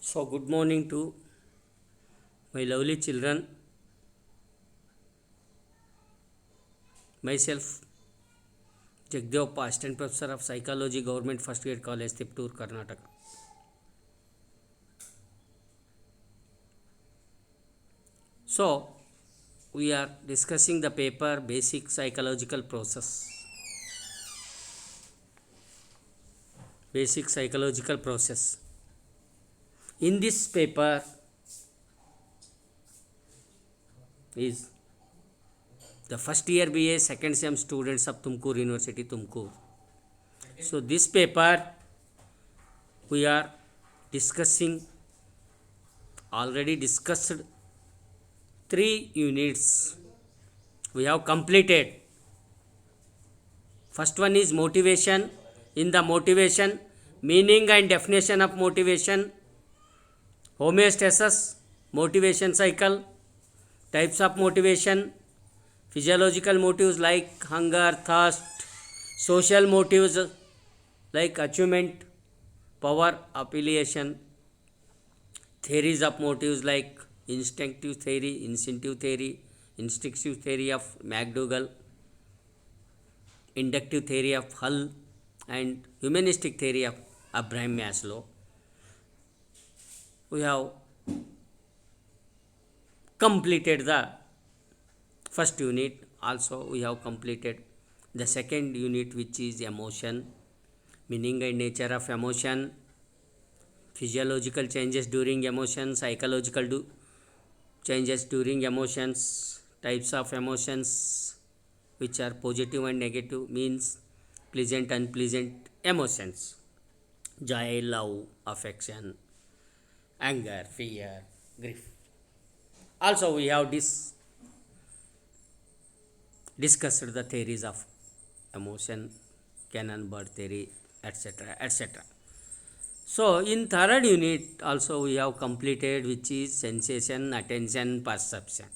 So, good morning to my lovely children. Myself, Jagdevappa, Assistant Professor of Psychology, Government First Grade College, Tiptur, Karnataka. So, we are discussing the paper Basic Psychological Process. Basic Psychological Process. In this paper is the first year BA, second sem students of Tumkur University, Tumkur. So, this paper we are discussing, already discussed 3 units we have completed. First one is motivation. In the motivation, meaning and definition of motivation, homeostasis, motivation cycle, types of motivation, physiological motives like hunger, thirst, social motives like achievement, power, affiliation, theories of motives like instinctive theory of McDougall, inductive theory of Hull, and humanistic theory of Abraham Maslow. We have completed the first unit. Also, we have completed the second unit, which is emotion, meaning and nature of emotion, physiological changes during emotion, psychological changes during emotions, types of emotions which are positive and negative, means pleasant, unpleasant emotions, joy, love, affection, anger, fear, grief. Also, we have discussed the theories of emotion, Cannon-Burt theory, etc., etc. So, in third unit also we have completed, which is sensation, attention, perception.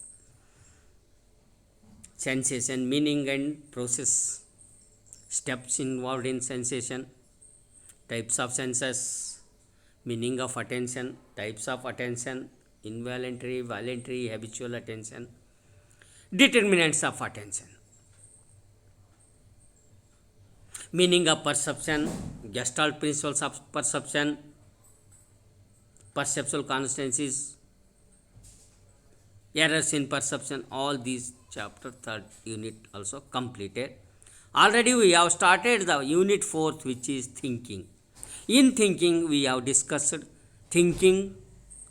Sensation, meaning and process, steps involved in sensation, types of senses, meaning of attention, types of attention, involuntary, voluntary, habitual attention, determinants of attention, meaning of perception, Gestalt principles of perception, perceptual constancies, errors in perception. All these chapter third unit also completed. Already we have started the unit fourth, which is thinking. In thinking we have discussed thinking,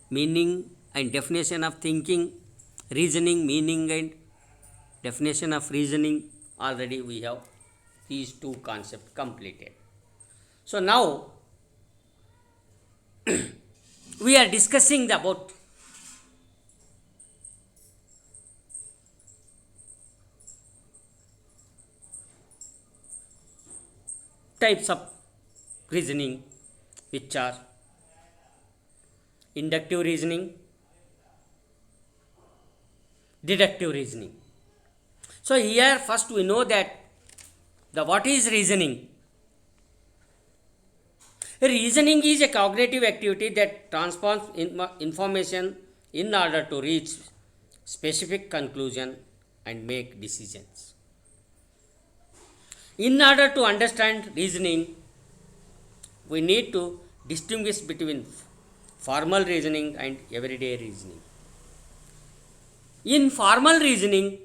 meaning and definition of thinking, reasoning, meaning and definition of reasoning. Already we have these two concepts completed. So now we are discussing about types of reasoning, which are inductive reasoning, deductive reasoning. So here first we know that the what is reasoning. Reasoning is a cognitive activity that transforms information in order to reach specific conclusion and make decisions. In order to understand reasoning, we need to distinguish between formal reasoning and everyday reasoning. In formal reasoning,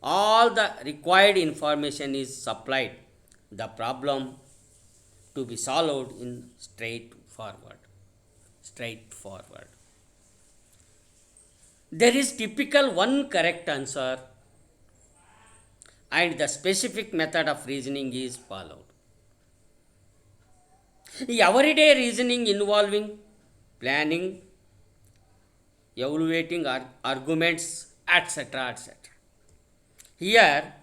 all the required information is supplied. The problem to be solved in straightforward. There is typical one correct answer and the specific method of reasoning is followed. Everyday reasoning involving planning, evaluating arguments, etc., etc. Here,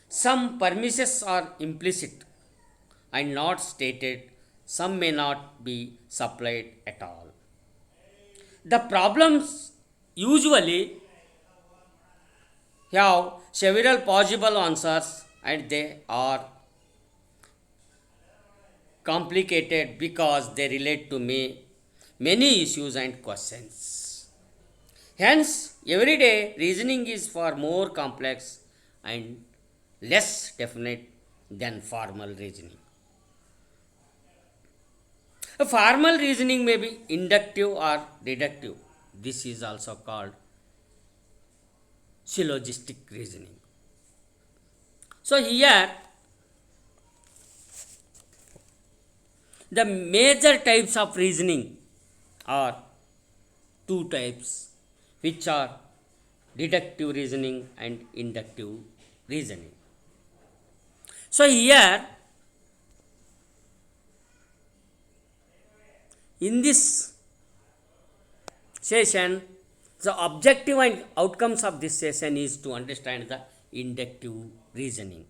some premises are implicit and not stated, some may not be supplied at all. The problems usually have several possible answers and they are complicated because they relate to many issues and questions. Hence, everyday reasoning is far more complex and less definite than formal reasoning. A formal reasoning may be inductive or deductive. This is also called syllogistic reasoning. So, here the major types of reasoning are two types, which are deductive reasoning and inductive reasoning. So, here in this session, the objective and outcomes of this session is to understand the inductive reasoning.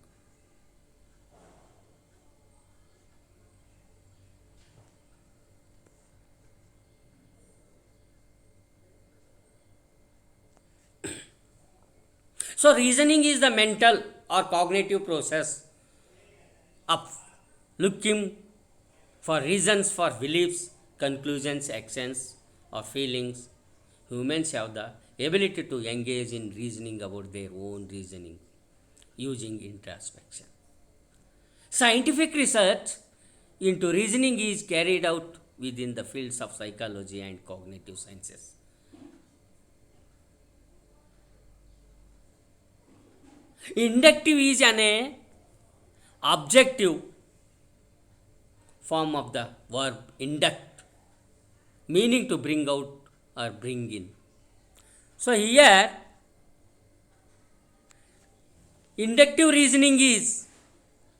So, reasoning is the mental or cognitive process of looking for reasons for beliefs, conclusions, actions, or feelings. Humans have the ability to engage in reasoning about their own reasoning using introspection. Scientific research into reasoning is carried out within the fields of psychology and cognitive sciences. Inductive is an objective form of the verb induct, meaning to bring out or bring in. So, here inductive reasoning is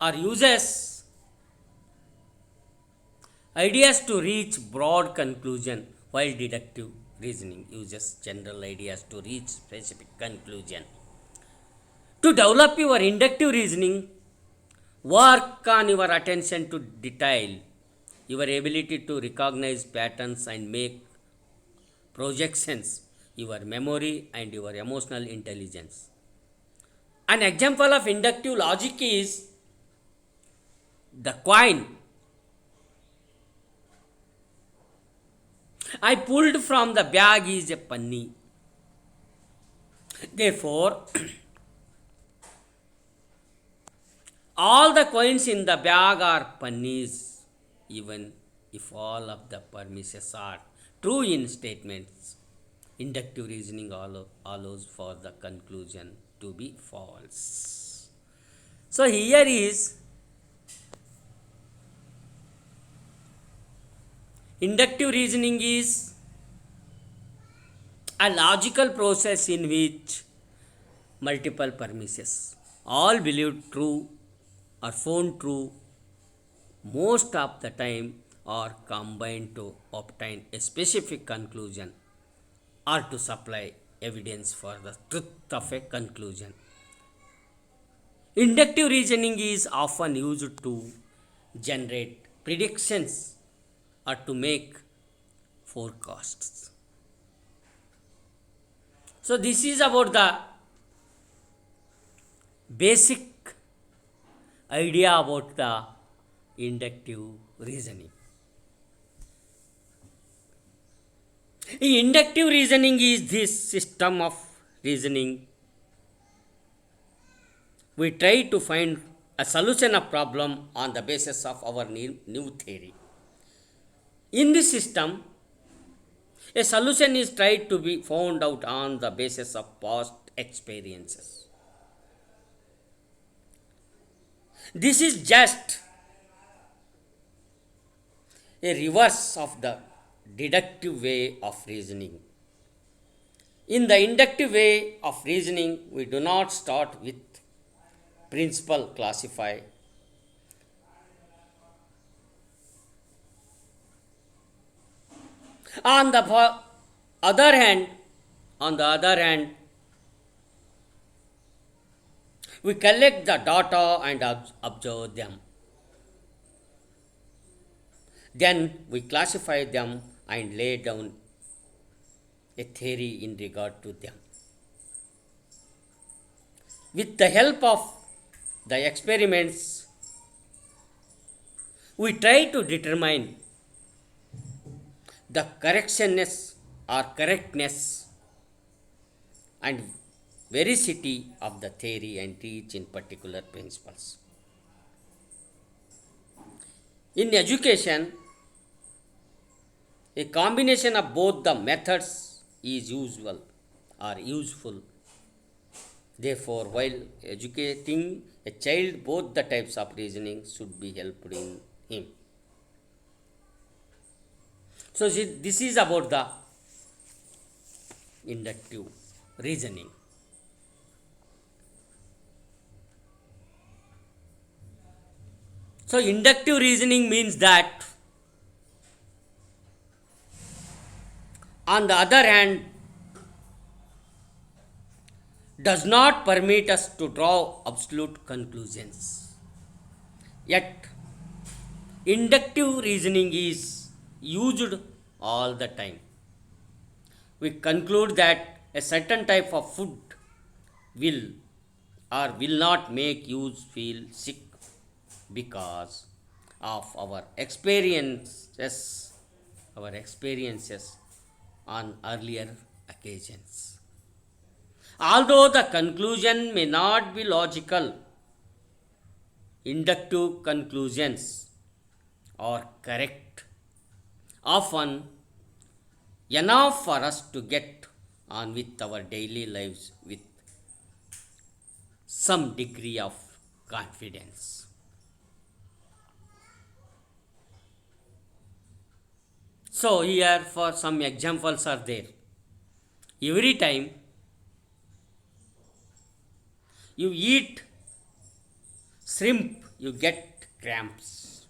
or uses ideas to reach broad conclusion, while deductive reasoning uses general ideas to reach specific conclusion. To develop your inductive reasoning, work on your attention to detail, your ability to recognize patterns and make projections, your memory and your emotional intelligence. An example of inductive logic is the coin I pulled from the bag is a penny. Therefore, all the coins in the bag are pennies, even if all of the premises are true in statements. Inductive reasoning allows for the conclusion to be false. So, here is inductive reasoning is a logical process in which multiple premises, all believed true or found true most of the time, are combined to obtain a specific conclusion or to supply evidence for the truth of a conclusion. Inductive reasoning is often used to generate predictions or to make forecasts. So, this is about the basic idea about the inductive reasoning. Inductive reasoning is this system of reasoning. We try to find a solution of problem on the basis of our new theory. In this system, a solution is tried to be found out on the basis of past experiences. This is just a reverse of the deductive way of reasoning. In the inductive way of reasoning, we do not start with principle classify. On the other hand, we collect the data and observe them. Then we classify them and lay down a theory in regard to them. With the help of the experiments, We try to determine the correctness or correctness and veracity of the theory and teach in particular principles. In education, a combination of both the methods is usual or useful. Therefore, while educating a child, both the types of reasoning should be helped in him. So, this is about the inductive reasoning. So, inductive reasoning means that, on the other hand, does not permit us to draw absolute conclusions. Yet, inductive reasoning is used all the time. We conclude that a certain type of food will or will not make you feel sick because of our experiences on earlier occasions. Although the conclusion may not be logical, inductive conclusions are correct, often enough for us to get on with our daily lives with some degree of confidence. So, here for some examples are there. Every time you eat shrimp, you get cramps.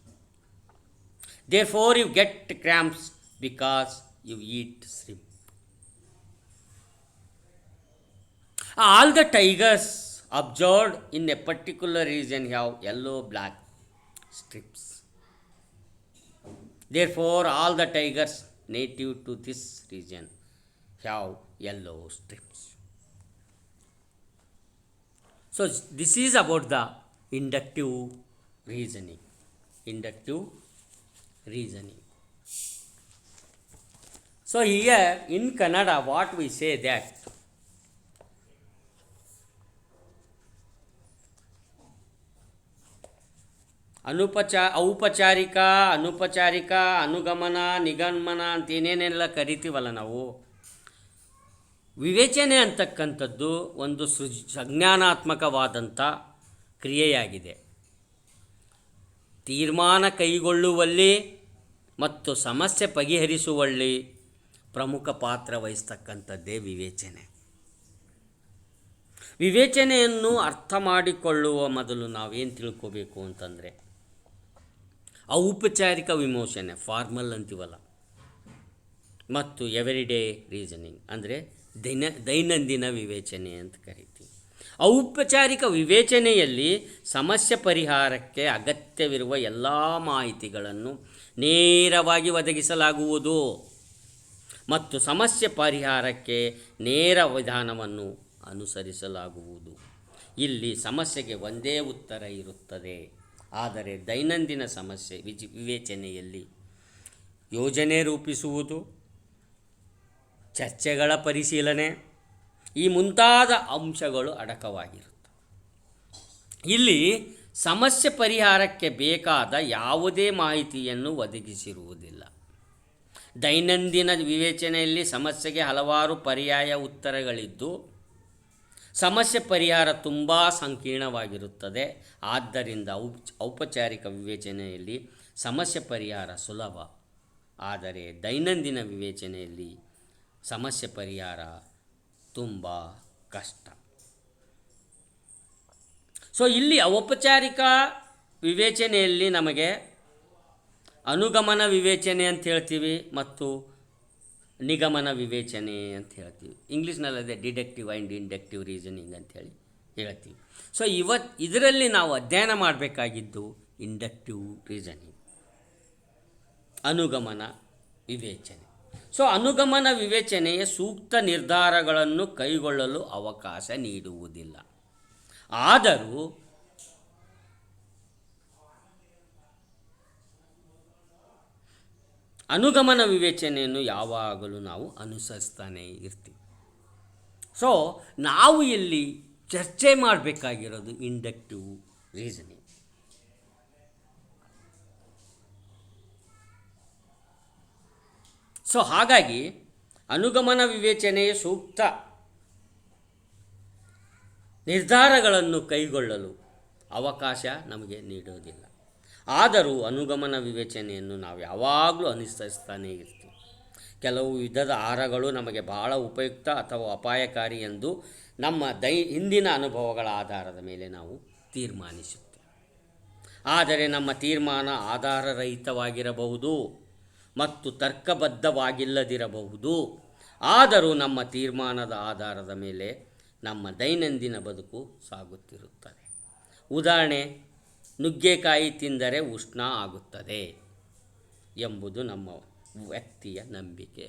Therefore, you get cramps because you eat shrimp. All the tigers observed in a particular region have yellow-black strips. Therefore, all the tigers native to this region have yellow strips. So, this is about the inductive reasoning. Inductive reasoning. So, here in Kannada, what we say that ಔಪಚಾರಿಕ ಅನುಪಚಾರಿಕ ಅನುಗಮನ ನಿಗಮನ ಅಂತ ಏನೇನೆಲ್ಲ ಕರಿತೀವಲ್ಲ ನಾವು, ವಿವೇಚನೆ ಅಂತಕ್ಕಂಥದ್ದು ಒಂದು ಸಂಜ್ಞಾನಾತ್ಮಕವಾದಂಥ ಕ್ರಿಯೆಯಾಗಿದೆ. ತೀರ್ಮಾನ ಕೈಗೊಳ್ಳುವಲ್ಲಿ ಮತ್ತು ಸಮಸ್ಯೆ ಬಗೆಹರಿಸುವಲ್ಲಿ ಪ್ರಮುಖ ಪಾತ್ರ ವಹಿಸ್ತಕ್ಕಂಥದ್ದೇ ವಿವೇಚನೆ. ವಿವೇಚನೆಯನ್ನು ಅರ್ಥ ಮಾಡಿಕೊಳ್ಳುವ ಮೊದಲು ನಾವೇನು ತಿಳ್ಕೋಬೇಕು ಅಂತಂದರೆ, ಔಪಚಾರಿಕ ವಿಮೋಚನೆ ಫಾರ್ಮಲ್ ಅಂತೀವಲ್ಲ, ಮತ್ತು ಎವ್ರಿಡೇ ರೀಸನಿಂಗ್ ಅಂದರೆ ದೈನಂದಿನ ವಿವೇಚನೆ ಅಂತ ಕರಿತೀವಿ. ಔಪಚಾರಿಕ ವಿವೇಚನೆಯಲ್ಲಿ ಸಮಸ್ಯೆ ಪರಿಹಾರಕ್ಕೆ ಅಗತ್ಯವಿರುವ ಎಲ್ಲ ಮಾಹಿತಿಗಳನ್ನು ನೇರವಾಗಿ ಒದಗಿಸಲಾಗುವುದು ಮತ್ತು ಸಮಸ್ಯೆ ಪರಿಹಾರಕ್ಕೆ ನೇರ ವಿಧಾನವನ್ನು ಅನುಸರಿಸಲಾಗುವುದು. ಇಲ್ಲಿ ಸಮಸ್ಯೆಗೆ ಒಂದೇ ಉತ್ತರ ಇರುತ್ತದೆ. ಆದರೆ ದೈನಂದಿನ ಸಮಸ್ಯೆ ವಿವೇಚನೆಯಲ್ಲಿ ಯೋಜನೆ ರೂಪಿಸುವುದು, ಚರ್ಚೆಗಳ ಪರಿಶೀಲನೆ, ಈ ಮುಂತಾದ ಅಂಶಗಳು ಅಡಕವಾಗಿರುತ್ತವೆ. ಇಲ್ಲಿ ಸಮಸ್ಯೆ ಪರಿಹಾರಕ್ಕೆ ಬೇಕಾದ ಯಾವುದೇ ಮಾಹಿತಿಯನ್ನು ಒದಗಿಸಿರುವುದಿಲ್ಲ. ದೈನಂದಿನ ವಿವೇಚನೆಯಲ್ಲಿ ಸಮಸ್ಯೆಗೆ ಹಲವಾರು ಪರ್ಯಾಯ ಉತ್ತರಗಳಿದ್ದು ಸಮಸ್ಯೆ ಪರಿಹಾರ ತುಂಬ ಸಂಕೀರ್ಣವಾಗಿರುತ್ತದೆ. ಆದ್ದರಿಂದ ಔಪಚಾರಿಕ ವಿವೇಚನೆಯಲ್ಲಿ ಸಮಸ್ಯೆ ಪರಿಹಾರ ಸುಲಭ, ಆದರೆ ದೈನಂದಿನ ವಿವೇಚನೆಯಲ್ಲಿ ಸಮಸ್ಯೆ ಪರಿಹಾರ ತುಂಬ ಕಷ್ಟ. ಸೊ ಇಲ್ಲಿ ಔಪಚಾರಿಕ ವಿವೇಚನೆಯಲ್ಲಿ ನಮಗೆ ಅನುಗಮನ ವಿವೇಚನೆ ಅಂತ ಹೇಳ್ತೀವಿ ಮತ್ತು ನಿಗಮನ ವಿವೇಚನೆ ಅಂತ ಹೇಳ್ತೀವಿ. ಇಂಗ್ಲೀಷ್ನಲ್ಲದೆ ಡಿಡಕ್ಟಿವ್ ಆ್ಯಂಡ್ ಇಂಡಕ್ಟಿವ್ ರೀಸನಿಂಗ್ ಅಂಥೇಳಿ ಹೇಳ್ತೀವಿ. ಸೊ ಇದರಲ್ಲಿ ನಾವು ಅಧ್ಯಯನ ಮಾಡಬೇಕಾಗಿದ್ದು ಇಂಡಕ್ಟಿವ್ ರೀಸನಿಂಗ್, ಅನುಗಮನ ವಿವೇಚನೆ. ಸೊ ಅನುಗಮನ ವಿವೇಚನೆಯ ಸೂಕ್ತ ನಿರ್ಧಾರಗಳನ್ನು ಕೈಗೊಳ್ಳಲು ಅವಕಾಶ ನೀಡುವುದಿಲ್ಲ. ಆದರೂ ಅನುಗಮನ ವಿವೇಚನೆಯನ್ನು ಯಾವಾಗಲೂ ನಾವು ಅನುಸರಿಸ್ತಾನೇ ಇರ್ತೀವಿ. ಸೊ ನಾವು ಇಲ್ಲಿ ಚರ್ಚೆ ಮಾಡಬೇಕಾಗಿರೋದು ಇಂಡಕ್ಟಿವ್ ರೀಸನಿಂಗ್. ಸೊ ಹಾಗಾಗಿ ಅನುಗಮನ ವಿವೇಚನೆಯ ಸೂಕ್ತ ನಿರ್ಧಾರಗಳನ್ನು ಕೈಗೊಳ್ಳಲು ಅವಕಾಶ ನಮಗೆ ನೀಡೋದಿಲ್ಲ. ಆದರೂ ಅನುಗಮನ ವಿವೇಚನೆಯನ್ನು ನಾವು ಯಾವಾಗಲೂ ಅನುಸರಿಸ್ತಾನೇ ಇರ್ತೀವಿ. ಕೆಲವು ವಿಧದ ಆಹಾರಗಳು ನಮಗೆ ಬಹಳ ಉಪಯುಕ್ತ ಅಥವಾ ಅಪಾಯಕಾರಿ ಎಂದು ನಮ್ಮ ಹಿಂದಿನ ಅನುಭವಗಳ ಆಧಾರದ ಮೇಲೆ ನಾವು ತೀರ್ಮಾನಿಸುತ್ತೇವೆ. ಆದರೆ ನಮ್ಮ ತೀರ್ಮಾನ ಆಧಾರರಹಿತವಾಗಿರಬಹುದು ಮತ್ತು ತರ್ಕಬದ್ಧವಾಗಿಲ್ಲದಿರಬಹುದು. ಆದರೂ ನಮ್ಮ ತೀರ್ಮಾನದ ಆಧಾರದ ಮೇಲೆ ನಮ್ಮ ದೈನಂದಿನ ಬದುಕು ಸಾಗುತ್ತಿರುತ್ತದೆ. ಉದಾಹರಣೆ, ನುಗ್ಗೆಕಾಯಿ ತಿಂದರೆ ಉಷ್ಣ ಆಗುತ್ತದೆ ಎಂಬುದು ನಮ್ಮ ವೈಯಕ್ತಿಕ ನಂಬಿಕೆ.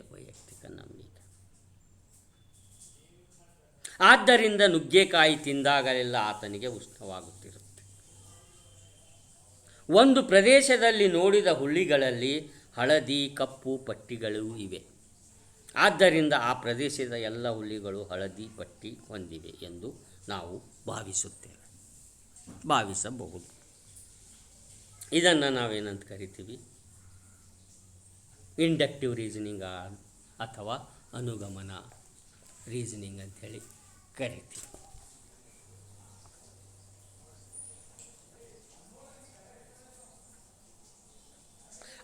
ಆದ್ದರಿಂದ ನುಗ್ಗೆಕಾಯಿ ತಿಂದಾಗಲೆಲ್ಲ ಆತನಿಗೆ ಉಷ್ಣವಾಗುತ್ತಿರುತ್ತೆ. ಒಂದು ಪ್ರದೇಶದಲ್ಲಿ ನೋಡಿದ ಹುಲ್ಲಿಗಳಲ್ಲಿ ಹಳದಿ ಕಪ್ಪು ಪಟ್ಟಿಗಳು ಇವೆ. ಆದ್ದರಿಂದ ಆ ಪ್ರದೇಶದ ಎಲ್ಲ ಹುಲ್ಲಿಗಳು ಹಳದಿ ಪಟ್ಟಿ ಹೊಂದಿವೆ ಎಂದು ನಾವು ಭಾವಿಸಬಹುದು. ಇದನ್ನು ನಾವೇನಂತ ಕರಿತೀವಿ? ಇಂಡಕ್ಟಿವ್ ರೀಸನಿಂಗ್ ಅಥವಾ ಅನುಗಮನ ರೀಸನಿಂಗ್ ಅಂಥೇಳಿ ಕರಿತೀವಿ.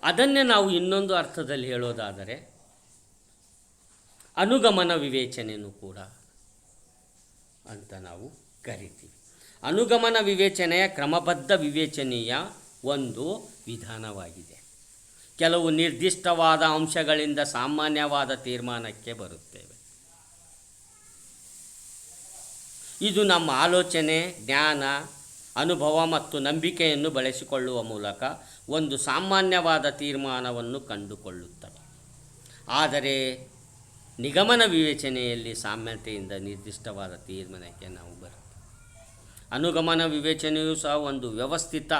ಅದನ್ನೇ ನಾವು ಇನ್ನೊಂದು ಅರ್ಥದಲ್ಲಿ ಹೇಳೋದಾದರೆ ಅನುಗಮನ ವಿವೇಚನೆಯೂ ಕೂಡ ಅಂತ ನಾವು ಕರಿತೀವಿ. ಅನುಗಮನ ವಿವೇಚನೆಯ ಕ್ರಮಬದ್ಧ ವಿವೇಚನೆಯ ಒಂದು ವಿಧಾನವಾಗಿದೆ. ಕೆಲವು ನಿರ್ದಿಷ್ಟವಾದ ಅಂಶಗಳಿಂದ ಸಾಮಾನ್ಯವಾದ ತೀರ್ಮಾನಕ್ಕೆ ಬರುತ್ತೇವೆ. ಇದು ನಮ್ಮ ಆಲೋಚನೆ, ಜ್ಞಾನ, ಅನುಭವ ಮತ್ತು ನಂಬಿಕೆಯನ್ನು ಬಳಸಿಕೊಳ್ಳುವ ಮೂಲಕ ಒಂದು ಸಾಮಾನ್ಯವಾದ ತೀರ್ಮಾನವನ್ನು ಕಂಡುಕೊಳ್ಳುತ್ತವೆ. ಆದರೆ ನಿಗಮನ ವಿವೇಚನೆಯಲ್ಲಿ ಸಾಮ್ಯತೆಯಿಂದ ನಿರ್ದಿಷ್ಟವಾದ ತೀರ್ಮಾನಕ್ಕೆ ನಾವು ಬರುತ್ತೇವೆ. ಅನುಗಮನ ವಿವೇಚನೆಯೂ ಸಹ ಒಂದು ವ್ಯವಸ್ಥಿತ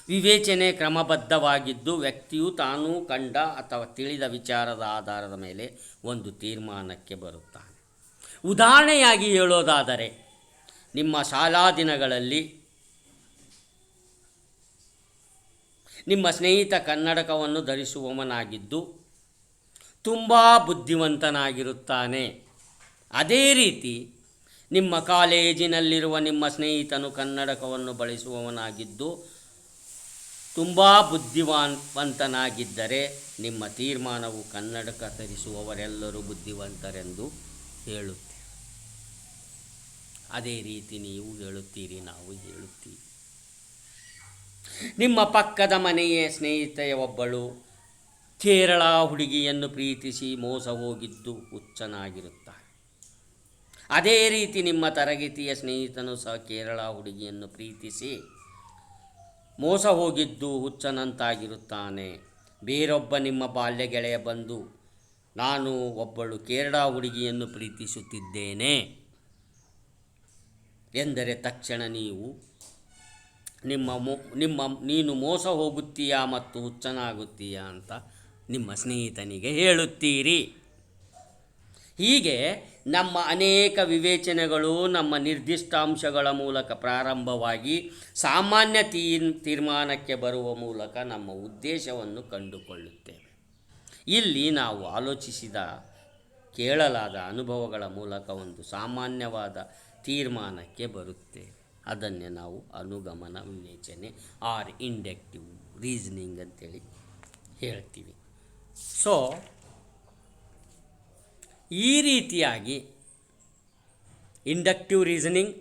ವಿವೇಚನೆ ಕ್ರಮಬದ್ಧವಾಗಿದ್ದು, ವ್ಯಕ್ತಿಯು ತಾನು ಕಂಡ ಅಥವಾ ತಿಳಿದ ವಿಚಾರದ ಆಧಾರದ ಮೇಲೆ ಒಂದು ತೀರ್ಮಾನಕ್ಕೆ ಬರುತ್ತಾನೆ. ಉದಾಹರಣೆಯಾಗಿ ಹೇಳೋದಾದರೆ, ನಿಮ್ಮ ಶಾಲಾ ದಿನಗಳಲ್ಲಿ ನಿಮ್ಮ ಸ್ನೇಹಿತ ಕನ್ನಡಕವನ್ನು ಧರಿಸುವವನಾಗಿದ್ದು ತುಂಬ ಬುದ್ಧಿವಂತನಾಗಿರುತ್ತಾನೆ. ಅದೇ ರೀತಿ ನಿಮ್ಮ ಕಾಲೇಜಿನಲ್ಲಿರುವ ನಿಮ್ಮ ಸ್ನೇಹಿತನು ಕನ್ನಡಕವನ್ನು ಬಳಸುವವನಾಗಿದ್ದು ತುಂಬ ಬುದ್ಧಿವಂತನಾಗಿದ್ದರೆ ನಿಮ್ಮ ತೀರ್ಮಾನವು ಕನ್ನಡಕ ಧರಿಸುವವರೆಲ್ಲರೂ ಬುದ್ಧಿವಂತರೆಂದು ಹೇಳುತ್ತೆ. ಅದೇ ರೀತಿ ನೀವು ಹೇಳುತ್ತೀರಿ, ನಾವು ಹೇಳುತ್ತೀವಿ. ನಿಮ್ಮ ಪಕ್ಕದ ಮನೆಯ ಸ್ನೇಹಿತೆಯ ಒಬ್ಬಳು ಕೇರಳ ಹುಡುಗಿಯನ್ನು ಪ್ರೀತಿಸಿ ಮೋಸ ಹೋಗಿದ್ದು ಹುಚ್ಚನಾಗಿರುತ್ತಾನೆ. ಅದೇ ರೀತಿ ನಿಮ್ಮ ತರಗತಿಯ ಸ್ನೇಹಿತನು ಸಹ ಕೇರಳ ಹುಡುಗಿಯನ್ನು ಪ್ರೀತಿಸಿ ಮೋಸ ಹೋಗಿದ್ದು ಹುಚ್ಚನಂತಾಗಿರುತ್ತಾನೆ. ಬೇರೊಬ್ಬ ನಿಮ್ಮ ಬಾಲ್ಯ ಗೆಳೆಯ ಬಂದು, ನಾನು ಒಬ್ಬಳು ಕೇರಳ ಹುಡುಗಿಯನ್ನು ಪ್ರೀತಿಸುತ್ತಿದ್ದೇನೆ ಎಂದರೆ ತಕ್ಷಣ ನೀವು ನೀನು ಮೋಸ ಹೋಗುತ್ತೀಯಾ ಮತ್ತು ಹುಚ್ಚನಾಗುತ್ತೀಯಾ ಅಂತ ನಿಮ್ಮ ಸ್ನೇಹಿತನಿಗೆ ಹೇಳುತ್ತೀರಿ. ಹೀಗೆ ನಮ್ಮ ಅನೇಕ ವಿವೇಚನೆಗಳು ನಮ್ಮ ನಿರ್ದಿಷ್ಟ ಅಂಶಗಳ ಮೂಲಕ ಪ್ರಾರಂಭವಾಗಿ ಸಾಮಾನ್ಯ ತೀರ್ಮಾನಕ್ಕೆ ಬರುವ ಮೂಲಕ ನಮ್ಮ ಉದ್ದೇಶವನ್ನು ಕಂಡುಕೊಳ್ಳುತ್ತೇವೆ. ಇಲ್ಲಿ ನಾವು ಆಲೋಚಿಸಿದ ಕೇಳಲಾದ ಅನುಭವಗಳ ಮೂಲಕ ಒಂದು ಸಾಮಾನ್ಯವಾದ ತೀರ್ಮಾನಕ್ಕೆ ಬರುತ್ತೇವೆ. ಅದನ್ನೇ ನಾವು ಅನುಗಮನ ವಿವೇಚನೆ ಆರ್ ಇಂಡಕ್ಟಿವ್ ರೀಸನಿಂಗ್ ಅಂತೇಳಿ ಹೇಳ್ತೀವಿ. ಸೊ ಈ ರೀತಿಯಾಗಿ ಇಂಡಕ್ಟಿವ್ ರೀಸನಿಂಗ್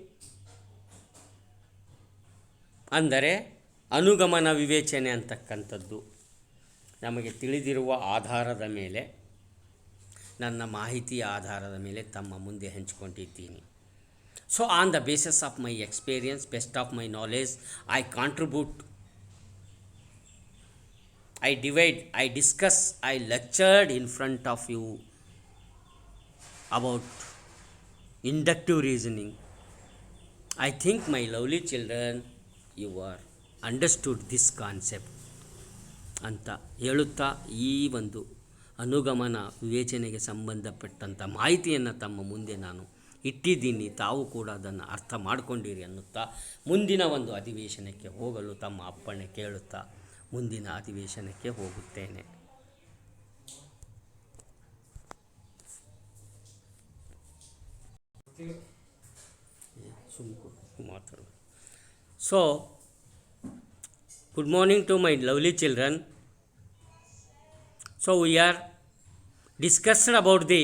ಅಂದರೆ ಅನುಗಮನ ವಿವೇಚನೆ ಅಂತಕ್ಕಂಥದ್ದು ನಮಗೆ ತಿಳಿದಿರುವ ಆಧಾರದ ಮೇಲೆ, ನನ್ನ ಮಾಹಿತಿಯ ಆಧಾರದ ಮೇಲೆ ತಮ್ಮ ಮುಂದೆ ಹಂಚಿಕೊಂಡಿದ್ದೀನಿ. So on the basis of my experience, best of my knowledge, I contribute, I divide, I discuss, I lectured in front of you about inductive reasoning. I think, my lovely children, you are understood this concept ಅಂತ ಹೇಳುತ್ತಾ ಈ ಒಂದು ಅನುಗಮನ ವಿವೇಚನೆಗೆ ಸಂಬಂಧಪಟ್ಟಂಥ ಮಾಹಿತಿಯನ್ನು ತಮ್ಮ ಮುಂದೆ ನಾನು ಇಟ್ಟಿದ್ದೀನಿ. ತಾವು ಕೂಡ ಅದನ್ನು ಅರ್ಥ ಮಾಡಿಕೊಂಡಿರಿ ಅನ್ನುತ್ತಾ ಮುಂದಿನ ಒಂದು ಅಧಿವೇಶನಕ್ಕೆ ಹೋಗಲು ತಮ್ಮ ಅಪ್ಪಣೆ ಕೇಳುತ್ತಾ ಮುಂದಿನ ಅಧಿವೇಶನಕ್ಕೆ ಹೋಗುತ್ತೇನೆ. So, good morning to my lovely children. So, we are discussed about the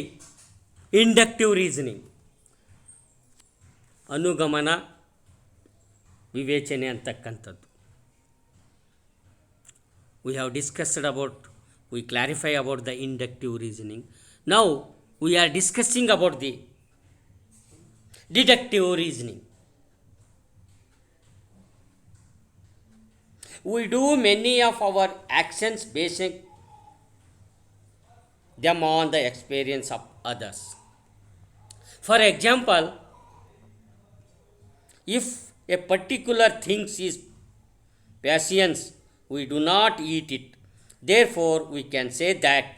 inductive reasoning. ಅನುಗಮನ ವಿವೇಚನೆ ಅಂತಕ್ಕಂಥದ್ದು. We have discussed about, we clarify about the inductive reasoning. Now, we are discussing about the deductive reasoning. We do many of our actions basing them on the experience of others. For example, if a particular thing is patience, we do not eat it. Therefore, we can say that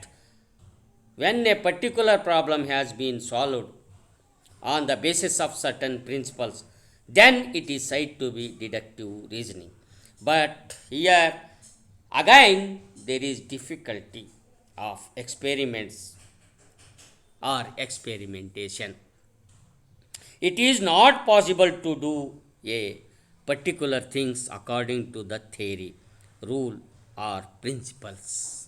when a particular problem has been solved on the basis of certain principles, then it is said to be deductive reasoning. But here again there is difficulty of experiments or experimentation. It is not possible to do a particular things according to the theory, rule or principles.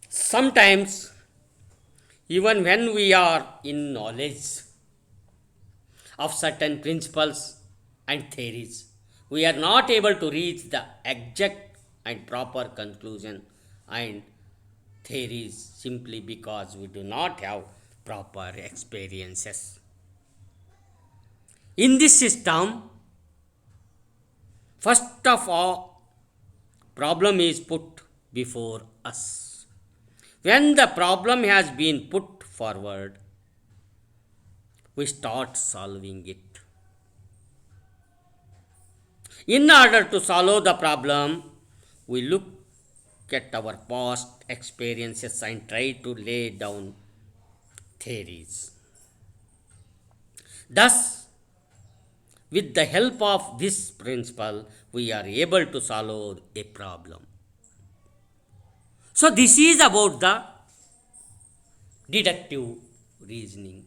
Sometimes even when we are in knowledge of certain principles and theories, we are not able to reach the exact and proper conclusion and theories simply because we do not have proper experiences. In this system, first of all, problem is put before us. When the problem has been put forward, we start solving it. In order to solve the problem, we look at our past experiences and try to lay down theories. Thus, with the help of this principle, we are able to solve a problem. So, this is about the deductive reasoning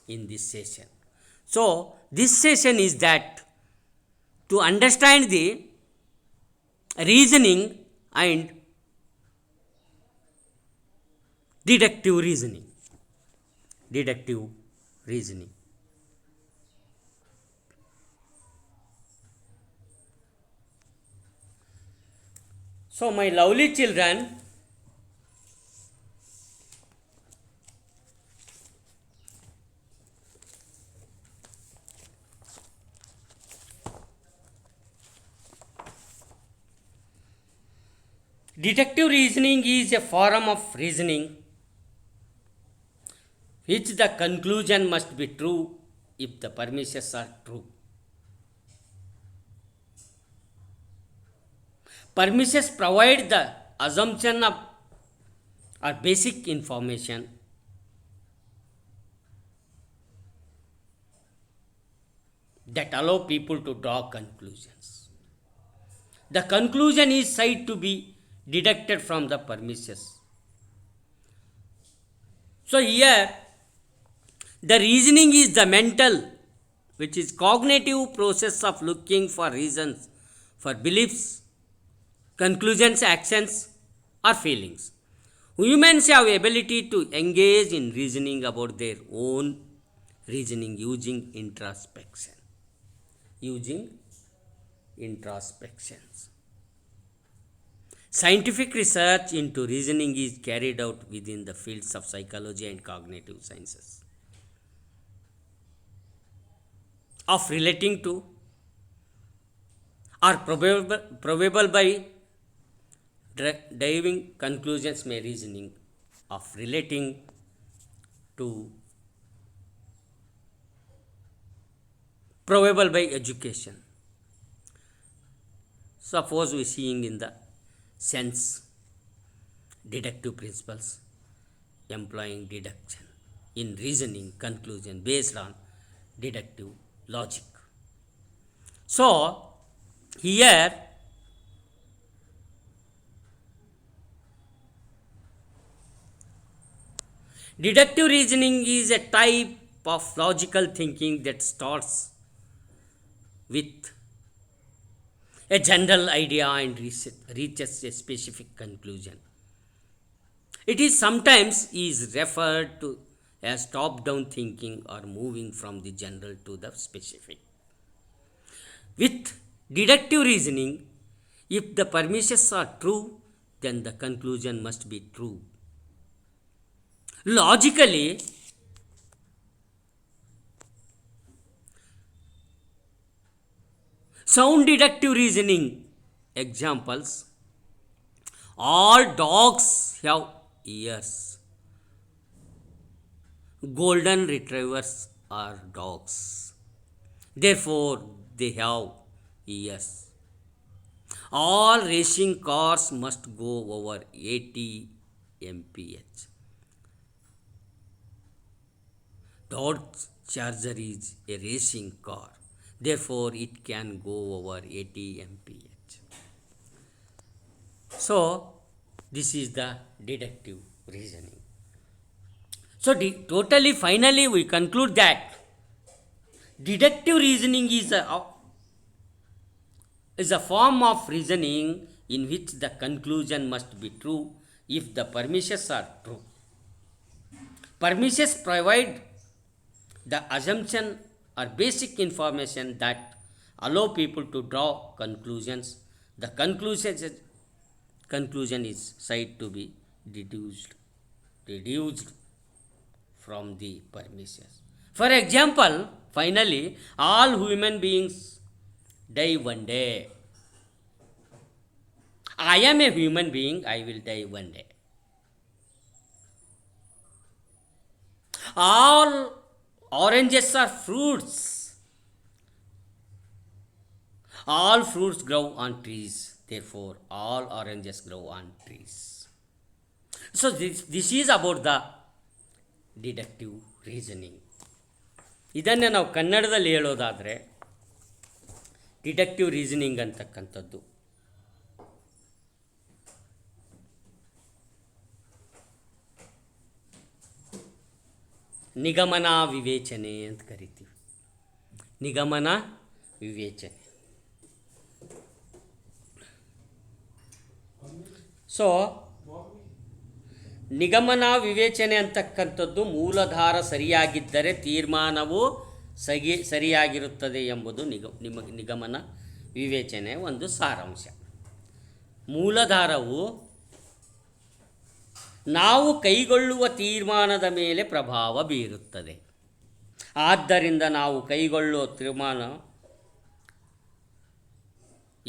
in this session. So, this session is that to understand the reasoning and deductive reasoning. Deductive reasoning. So, my lovely children, deductive reasoning is a form of reasoning which the conclusion must be true if the premises are true. Premises provide the assumption of or basic information that allow people to draw conclusions. The conclusion is said to be deducted from the premises. So here the reasoning is the mental, which is cognitive process of looking for reasons for beliefs, conclusions, actions or feelings. Humans have ability to engage in reasoning about their own reasoning using introspection. Scientific research into reasoning is carried out within the fields of psychology and cognitive sciences of relating to or probable by deriving conclusions may reasoning of relating to provable by education. Suppose we seeing in the sense deductive principles, employing deduction in reasoning conclusion based on deductive logic. So here deductive reasoning is a type of logical thinking that starts with a general idea and reaches a specific conclusion. It is sometimes is referred to as top-down thinking or moving from the general to the specific. With deductive reasoning, if the premises are true, then the conclusion must be true. Logically, sound deductive reasoning examples: all dogs have ears. Golden retrievers are dogs, therefore they have ears. All racing cars must go over 80 mph. Dodge Charger is a racing car, therefore it can go over 80 mph. So this is the deductive reasoning. So totally finally we conclude that deductive reasoning is a form of reasoning in which the conclusion must be true if the premises are true. Premises provide the assumption or basic information that allow people to draw conclusions. The conclusion is said to be deduced from the premises. For example, finally, all human beings die one day. I am a human being, I will die one day. All oranges are fruits. All fruits grow on trees, therefore all oranges grow on trees. So this is about the deductive reasoning. ಇದನ್ನೇ ನಾವು ಕನ್ನಡದಲ್ಲಿ ಹೇಳೋದಾದರೆ deductive reasoning ಅಂತಕ್ಕಂಥದ್ದು ನಿಗಮನ ವಿವೇಚನೆ ಅಂತ ಕರಿತೀವಿ. ನಿಗಮನ ವಿವೇಚನೆ. So ನಿಗಮನ ವಿವೇಚನೆ ಅಂತಕ್ಕಂಥದ್ದು ಮೂಲಧಾರ ಸರಿಯಾಗಿದ್ದರೆ ತೀರ್ಮಾನವು ಸರಿಯಾಗಿರುತ್ತದೆ ಎಂಬುದು ನಿಗಮನ ವಿವೇಚನೆ ಒಂದು ಸಾರಾಂಶ. ಮೂಲಧಾರವು ನಾವು ಕೈಗೊಳ್ಳುವ ತೀರ್ಮಾನದ ಮೇಲೆ ಪ್ರಭಾವ ಬೀರುತ್ತದೆ. ಆದ್ದರಿಂದ ನಾವು ಕೈಗೊಳ್ಳುವ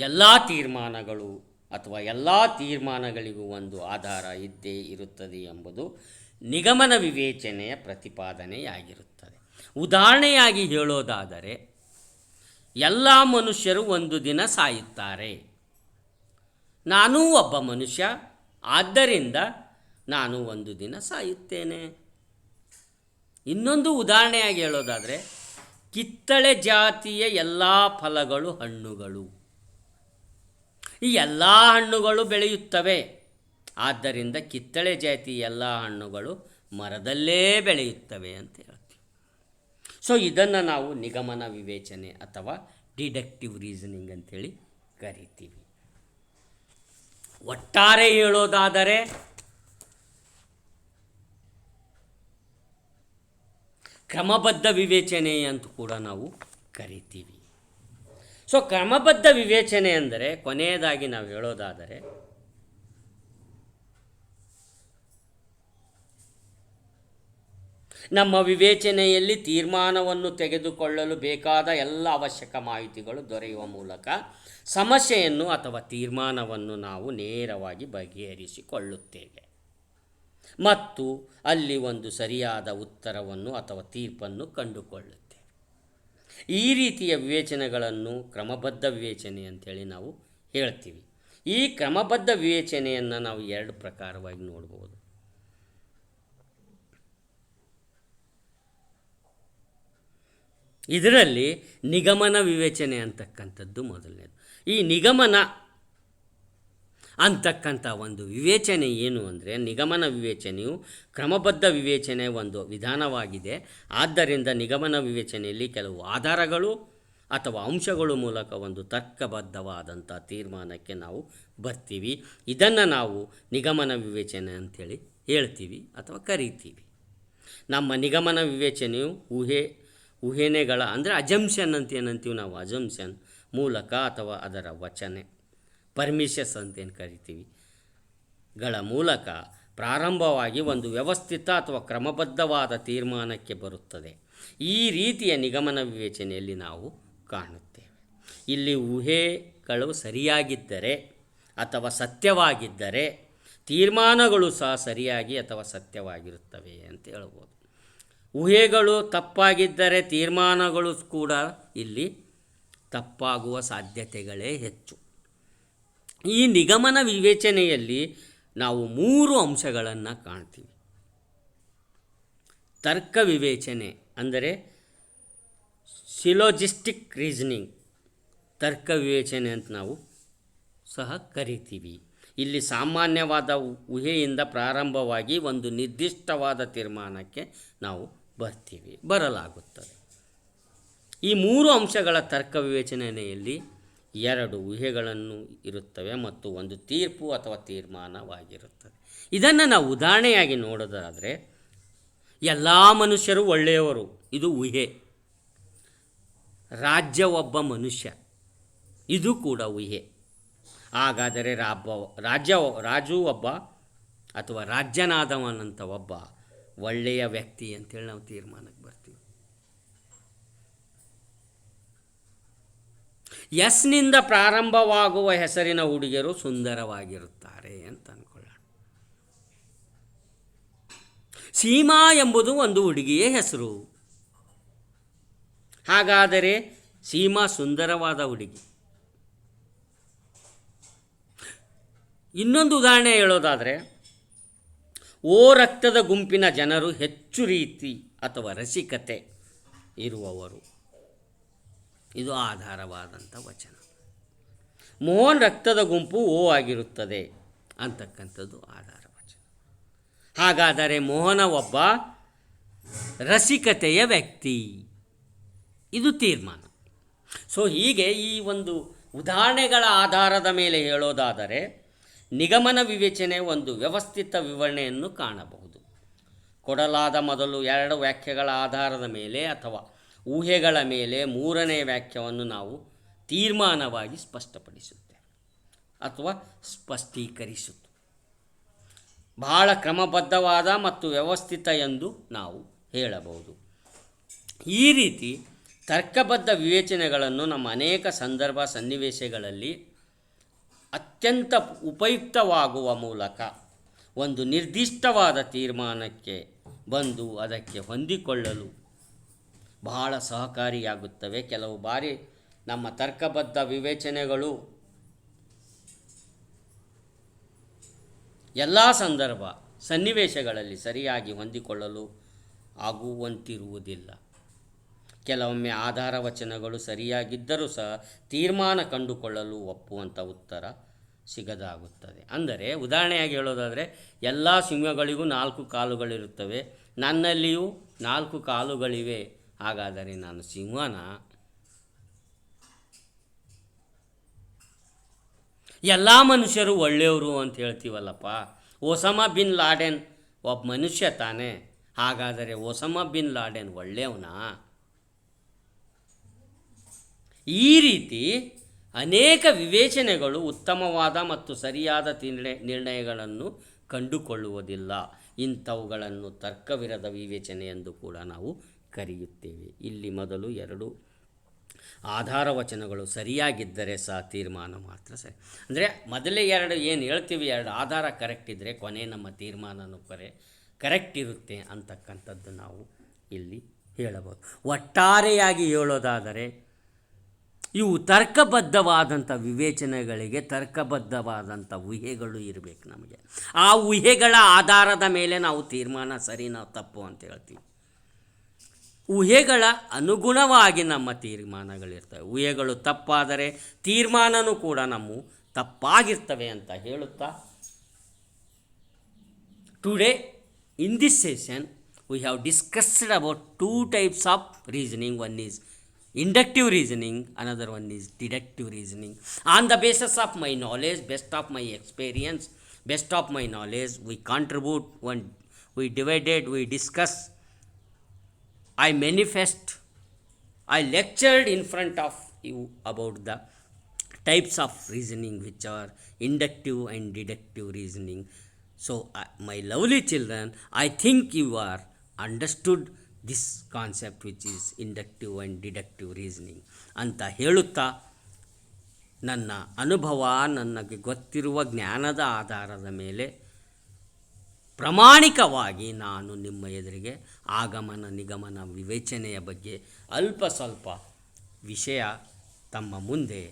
ಎಲ್ಲ ತೀರ್ಮಾನಗಳು ಅಥವಾ ಎಲ್ಲ ತೀರ್ಮಾನಗಳಿಗೂ ಒಂದು ಆಧಾರ ಇದ್ದೇ ಇರುತ್ತದೆ ಎಂಬುದು ನಿಗಮನ ವಿವೇಚನೆಯ ಪ್ರತಿಪಾದನೆಯಾಗಿರುತ್ತದೆ. ಉದಾಹರಣೆಯಾಗಿ ಹೇಳೋದಾದರೆ, ಎಲ್ಲ ಮನುಷ್ಯರು ಒಂದು ದಿನ ಸಾಯುತ್ತಾರೆ. ನಾನೂ ಒಬ್ಬ ಮನುಷ್ಯ, ಆದ್ದರಿಂದ ನಾನು ಒಂದು ದಿನ ಸಾಯುತ್ತೇನೆ. ಇನ್ನೊಂದು ಉದಾಹರಣೆಯಾಗಿ ಹೇಳೋದಾದರೆ, ಕಿತ್ತಳೆ ಜಾತಿಯ ಎಲ್ಲ ಫಲಗಳು ಹಣ್ಣುಗಳು. ಈ ಎಲ್ಲ ಹಣ್ಣುಗಳು ಬೆಳೆಯುತ್ತವೆ, ಆದ್ದರಿಂದ ಕಿತ್ತಳೆ ಜಾತಿ ಎಲ್ಲ ಹಣ್ಣುಗಳು ಮರದಲ್ಲೇ ಬೆಳೆಯುತ್ತವೆ ಅಂತ ಹೇಳ್ತೀವಿ. ಸೊ ಇದನ್ನು ನಾವು ನಿಗಮನ ವಿವೇಚನೆ ಅಥವಾ ಡಿಡಕ್ಟಿವ್ ರೀಸನಿಂಗ್ ಅಂತೇಳಿ ಕರಿತೀವಿ. ಒಟ್ಟಾರೆ ಹೇಳೋದಾದರೆ ಕ್ರಮಬದ್ಧ ವಿವೇಚನೆ ಅಂತ ಕೂಡ ನಾವು ಕರಿತೀವಿ. ಸೊ ಕ್ರಮಬದ್ಧ ವಿವೇಚನೆ ಅಂದರೆ ಕೊನೆಯದಾಗಿ ನಾವು ಹೇಳೋದಾದರೆ ನಮ್ಮ ವಿವೇಚನೆಯಲ್ಲಿ ತೀರ್ಮಾನವನ್ನು ತೆಗೆದುಕೊಳ್ಳಲು ಬೇಕಾದ ಎಲ್ಲ ಅವಶ್ಯಕ ಮಾಹಿತಿಗಳು ದೊರೆಯುವ ಮೂಲಕ ಸಮಸ್ಯೆಯನ್ನು ಅಥವಾ ತೀರ್ಮಾನವನ್ನು ನಾವು ನೇರವಾಗಿ ಬಗೆಹರಿಸಿಕೊಳ್ಳುತ್ತೇವೆ ಮತ್ತು ಅಲ್ಲಿ ಒಂದು ಸರಿಯಾದ ಉತ್ತರವನ್ನು ಅಥವಾ ತೀರ್ಪನ್ನು ಕಂಡುಕೊಳ್ಳುತ್ತೇವೆ. ಈ ರೀತಿಯ ವಿವೇಚನೆಗಳನ್ನು ಕ್ರಮಬದ್ಧ ವಿವೇಚನೆ ಅಂತೇಳಿ ನಾವು ಹೇಳ್ತೀವಿ. ಈ ಕ್ರಮಬದ್ಧ ವಿವೇಚನೆಯನ್ನು ನಾವು ಎರಡು ಪ್ರಕಾರವಾಗಿ ನೋಡ್ಬೋದು. ಇದರಲ್ಲಿ ನಿಗಮನ ವಿವೇಚನೆ ಅಂತಕ್ಕಂಥದ್ದು ಮೊದಲನೇದು. ಈ ನಿಗಮನ ಅಂತಕ್ಕಂಥ ಒಂದು ವಿವೇಚನೆ ಏನು ಅಂದರೆ, ನಿಗಮನ ವಿವೇಚನೆಯು ಕ್ರಮಬದ್ಧ ವಿವೇಚನೆ ಒಂದು ವಿಧಾನವಾಗಿದೆ. ಆದ್ದರಿಂದ ನಿಗಮನ ವಿವೇಚನೆಯಲ್ಲಿ ಕೆಲವು ಆಧಾರಗಳು ಅಥವಾ ಅಂಶಗಳ ಮೂಲಕ ಒಂದು ತರ್ಕಬದ್ಧವಾದಂಥ ತೀರ್ಮಾನಕ್ಕೆ ನಾವು ಬರ್ತೀವಿ. ಇದನ್ನು ನಾವು ನಿಗಮನ ವಿವೇಚನೆ ಅಂಥೇಳಿ ಹೇಳ್ತೀವಿ ಅಥವಾ ಕರಿತೀವಿ. ನಮ್ಮ ನಿಗಮನ ವಿವೇಚನೆಯು ಊಹೆನೆಗಳ ಅಂದರೆ ಅಜಂಪ್ಷನ್ ಅಂತ ಏನಂತೀವಿ ನಾವು, ಅಜಂಪ್ಷನ್ ಮೂಲಕ ಅಥವಾ ಅದರ ವಚನೆ ಪರ್ಮಿಷಸ್ ಅಂತೇನು ಕರಿತೀವಿ ಗಳ ಮೂಲಕ ಪ್ರಾರಂಭವಾಗಿ ಒಂದು ವ್ಯವಸ್ಥಿತ ಅಥವಾ ಕ್ರಮಬದ್ಧವಾದ ತೀರ್ಮಾನಕ್ಕೆ ಬರುತ್ತದೆ. ಈ ರೀತಿಯ ನಿಗಮನ ವಿವೇಚನೆಯಲ್ಲಿ ನಾವು ಕಾಣುತ್ತೇವೆ. ಇಲ್ಲಿ ಊಹೆಗಳು ಸರಿಯಾಗಿದ್ದರೆ ಅಥವಾ ಸತ್ಯವಾಗಿದ್ದರೆ ತೀರ್ಮಾನಗಳು ಸಹ ಸರಿಯಾಗಿ ಅಥವಾ ಸತ್ಯವಾಗಿರುತ್ತವೆ ಅಂತ ಹೇಳ್ಬೋದು. ಊಹೆಗಳು ತಪ್ಪಾಗಿದ್ದರೆ ತೀರ್ಮಾನಗಳು ಕೂಡ ಇಲ್ಲಿ ತಪ್ಪಾಗುವ ಸಾಧ್ಯತೆಗಳೇ ಹೆಚ್ಚು. ಈ ನಿಗಮನ ವಿವೇಚನೆಯಲ್ಲಿ ನಾವು 3 ಅಂಶಗಳನ್ನು ಕಾಣ್ತೀವಿ. ತರ್ಕ ವಿವೇಚನೆ ಅಂದರೆ ಸಿಲೋಜಿಸ್ಟಿಕ್ ರೀಸನಿಂಗ್, ತರ್ಕ ವಿವೇಚನೆ ಅಂತ ನಾವು ಸಹ ಕರಿತೀವಿ. ಇಲ್ಲಿ ಸಾಮಾನ್ಯವಾದ ಊಹೆಯಿಂದ ಪ್ರಾರಂಭವಾಗಿ ಒಂದು ನಿರ್ದಿಷ್ಟವಾದ ತೀರ್ಮಾನಕ್ಕೆ ನಾವು ಬರಲಾಗುತ್ತದೆ. ಈ 3 ಅಂಶಗಳ ತರ್ಕ ವಿವೇಚನೆಯಲ್ಲಿ 2 ಊಹೆಗಳನ್ನು ಇರುತ್ತವೆ ಮತ್ತು ಒಂದು ತೀರ್ಪು ಅಥವಾ ತೀರ್ಮಾನವಾಗಿರುತ್ತದೆ. ಇದನ್ನು ನಾವು ಉದಾಹರಣೆಯಾಗಿ ನೋಡೋದಾದರೆ, ಎಲ್ಲ ಮನುಷ್ಯರು ಒಳ್ಳೆಯವರು, ಇದು ಊಹೆ. ರಾಜ್ಯ ಒಬ್ಬ ಮನುಷ್ಯ, ಇದು ಕೂಡ ಊಹೆ. ಹಾಗಾದರೆ ರಾಜು ಒಬ್ಬ ಅಥವಾ ರಾಜ್ಯನಾದವನಂತ ಒಬ್ಬ ಒಳ್ಳೆಯ ವ್ಯಕ್ತಿ ಅಂತೇಳಿ ನಾವು ತೀರ್ಮಾನಕ್ಕೆ ಬರ್ತೀವಿ. ಎಸ್ನಿಂದ ಪ್ರಾರಂಭವಾಗುವ ಹೆಸರಿನ ಹುಡುಗಿಯರು ಸುಂದರವಾಗಿರುತ್ತಾರೆ ಅಂತ ಅಂದ್ಕೊಳ್ಳೋಣ. ಸೀಮಾ ಎಂಬುದು ಒಂದು ಹುಡುಗಿಯ ಹೆಸರು. ಹಾಗಾದರೆ ಸೀಮಾ ಸುಂದರವಾದ ಹುಡುಗಿ. ಇನ್ನೊಂದು ಉದಾಹರಣೆ ಹೇಳೋದಾದರೆ, ರಕ್ತದ ಗುಂಪಿನ ಜನರು ಹೆಚ್ಚು ರೀತಿ ಅಥವಾ ರಸಿಕತೆ ಇರುವವರು, ಇದು ಆಧಾರವಾದಂಥ ವಚನ. ಮೋಹನ್ ರಕ್ತದ ಗುಂಪು ಆಗಿರುತ್ತದೆ ಅಂತಕ್ಕಂಥದ್ದು ಆಧಾರ ವಚನ. ಹಾಗಾದರೆ ಮೋಹನ ಒಬ್ಬ ರಸಿಕತೆಯ ವ್ಯಕ್ತಿ, ಇದು ತೀರ್ಮಾನ. ಸೊ ಹೀಗೆ ಈ ಒಂದು ಉದಾಹರಣೆಗಳ ಆಧಾರದ ಮೇಲೆ ಹೇಳೋದಾದರೆ ನಿಗಮನ ವಿವೇಚನೆ ಒಂದು ವ್ಯವಸ್ಥಿತ ವಿವರಣೆಯನ್ನು ಕಾಣಬಹುದು. ಕೊಡಲಾದ ಮೊದಲು 2 ವ್ಯಾಖ್ಯೆಗಳ ಆಧಾರದ ಮೇಲೆ ಅಥವಾ ಊಹೆಗಳ ಮೇಲೆ 3ನೇ ವ್ಯಾಖ್ಯವನ್ನು ನಾವು ತೀರ್ಮಾನವಾಗಿ ಸ್ಪಷ್ಟಪಡಿಸುತ್ತೇವೆ ಅಥವಾ ಸ್ಪಷ್ಟೀಕರಿಸುತ್ತೇವೆ. ಬಹಳ ಕ್ರಮಬದ್ಧವಾದ ಮತ್ತು ವ್ಯವಸ್ಥಿತ ಎಂದು ನಾವು ಹೇಳಬಹುದು. ಈ ರೀತಿ ತರ್ಕಬದ್ಧ ವಿವೇಚನೆಗಳನ್ನು ನಮ್ಮ ಅನೇಕ ಸಂದರ್ಭ ಸನ್ನಿವೇಶಗಳಲ್ಲಿ ಅತ್ಯಂತ ಉಪಯುಕ್ತವಾಗುವ ಮೂಲಕ ಒಂದು ನಿರ್ದಿಷ್ಟವಾದ ತೀರ್ಮಾನಕ್ಕೆ ಬಂದು ಅದಕ್ಕೆ ಹೊಂದಿಕೊಳ್ಳಲು ಬಹಳ ಸಹಕಾರಿಯಾಗುತ್ತವೆ. ಕೆಲವು ಬಾರಿ ನಮ್ಮ ತರ್ಕಬದ್ಧ ವಿವೇಚನೆಗಳು ಎಲ್ಲ ಸಂದರ್ಭ ಸನ್ನಿವೇಶಗಳಲ್ಲಿ ಸರಿಯಾಗಿ ಹೊಂದಿಕೊಳ್ಳಲು ಆಗುವಂತಿರುವುದಿಲ್ಲ. ಕೆಲವೊಮ್ಮೆ ಆಧಾರ ವಚನಗಳು ಸರಿಯಾಗಿದ್ದರೂ ಸಹ ತೀರ್ಮಾನ ಕಂಡುಕೊಳ್ಳಲು ಒಪ್ಪುವಂಥ ಉತ್ತರ ಸಿಗದಾಗುತ್ತದೆ. ಅಂದರೆ ಉದಾಹರಣೆಯಾಗಿ ಹೇಳೋದಾದರೆ, ಎಲ್ಲ ಸಿಂಹಗಳಿಗೂ 4 ಕಾಲುಗಳಿರುತ್ತವೆ, ನನ್ನಲ್ಲಿಯೂ 4 ಕಾಲುಗಳಿವೆ, ಹಾಗಾದರೆ ನಾನು ಸಿಂಹನ? ಎಲ್ಲ ಮನುಷ್ಯರು ಒಳ್ಳೆಯವರು ಅಂತ ಹೇಳ್ತೀವಲ್ಲಪ್ಪ, ಒಸಾಮಾ ಬಿನ್ ಲಾಡೆನ್ ಒಬ್ಬ ಮನುಷ್ಯ ತಾನೇ, ಹಾಗಾದರೆ ಒಸಾಮಾ ಬಿನ್ ಲಾಡೆನ್ ಒಳ್ಳೆಯವನಾ? ಈ ರೀತಿ ಅನೇಕ ವಿವೇಚನೆಗಳು ಉತ್ತಮವಾದ ಮತ್ತು ಸರಿಯಾದ ನಿರ್ಣಯಗಳನ್ನು ಕಂಡುಕೊಳ್ಳುವುದಿಲ್ಲ. ಇಂಥವುಗಳನ್ನು ತರ್ಕವಿರದ ವಿವೇಚನೆ ಎಂದು ಕೂಡ ನಾವು ಕರೆಯುತ್ತೇವೆ. ಇಲ್ಲಿ ಮೊದಲು 2 ಆಧಾರ ವಚನಗಳು ಸರಿಯಾಗಿದ್ದರೆ ಸಹ ತೀರ್ಮಾನ ಮಾತ್ರ ಸರಿ. ಅಂದರೆ ಮೊದಲೇ 2 ಏನು ಹೇಳ್ತೀವಿ, 2 ಆಧಾರ ಕರೆಕ್ಟ್ ಇದ್ದರೆ ಕೊನೆ ನಮ್ಮ ತೀರ್ಮಾನನೂ ಕರೆಕ್ಟ್ ಇರುತ್ತೆ ಅಂತಕ್ಕಂಥದ್ದು ನಾವು ಇಲ್ಲಿ ಹೇಳಬಹುದು. ಒಟ್ಟಾರೆಯಾಗಿ ಹೇಳೋದಾದರೆ ಇವು ತರ್ಕಬದ್ಧವಾದಂಥ ವಿವೇಚನೆಗಳಿಗೆ ತರ್ಕಬದ್ಧವಾದಂಥ ಊಹೆಗಳು ಇರಬೇಕು ನಮಗೆ. ಆ ಊಹೆಗಳ ಆಧಾರದ ಮೇಲೆ ನಾವು ತೀರ್ಮಾನ ಸರಿನೋ ತಪ್ಪು ಅಂತ ಹೇಳ್ತೀವಿ. ಊಹೆಗಳ ಅನುಗುಣವಾಗಿ ನಮ್ಮ ತೀರ್ಮಾನಗಳಿರ್ತವೆ. ಊಹೆಗಳು ತಪ್ಪಾದರೆ ತೀರ್ಮಾನವೂ ಕೂಡ ನಮ್ಮ ತಪ್ಪಾಗಿರ್ತವೆ ಅಂತ ಹೇಳುತ್ತಾ, today in this session we have discussed about two types of reasoning. One is inductive reasoning, another one is deductive reasoning. On the basis of my knowledge, best of my experience, best of my knowledge, we contribute, we divided, we discuss, I manifest, I lectured in front of you about the types of reasoning which are inductive and deductive reasoning. So my lovely children, I think you are understood this concept which is inductive and deductive reasoning ಅಂತ ಹೇಳುತ್ತಾ, ನನ್ನ ಅನುಭವ, ನನಗೆ ಗೊತ್ತಿರುವ ಜ್ಞಾನದ ಆಧಾರದ ಮೇಲೆ ಪ್ರಾಮಾಣಿಕವಾಗಿ ನಾನು ನಿಮ್ಮ ಎದುರಿಗೆ ಆಗಮನ ನಿಗಮನ ವಿವೇಚನೆಯ ಬಗ್ಗೆ ಅಲ್ಪ ಸ್ವಲ್ಪ ವಿಷಯ ತಮ್ಮ ಮುಂದೆ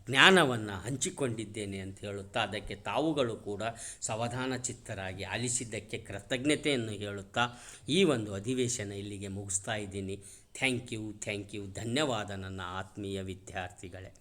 ಜ್ಞಾನವನ್ನು ಹಂಚಿಕೊಂಡಿದ್ದೇನೆ ಅಂತ ಹೇಳುತ್ತಾ, ಅದಕ್ಕೆ ತಾವುಗಳು ಕೂಡ ಸಾವಧಾನ ಚಿತ್ತರಾಗಿ ಆಲಿಸಿದ್ದಕ್ಕೆ ಕೃತಜ್ಞತೆಯನ್ನು ಹೇಳುತ್ತಾ ಈ ಒಂದು ಅಧಿವೇಶನ ಇಲ್ಲಿಗೆ ಮುಗಿಸ್ತಾ ಇದ್ದೀನಿ. Thank you. ಧನ್ಯವಾದ ನನ್ನ ಆತ್ಮೀಯ ವಿದ್ಯಾರ್ಥಿಗಳೇ.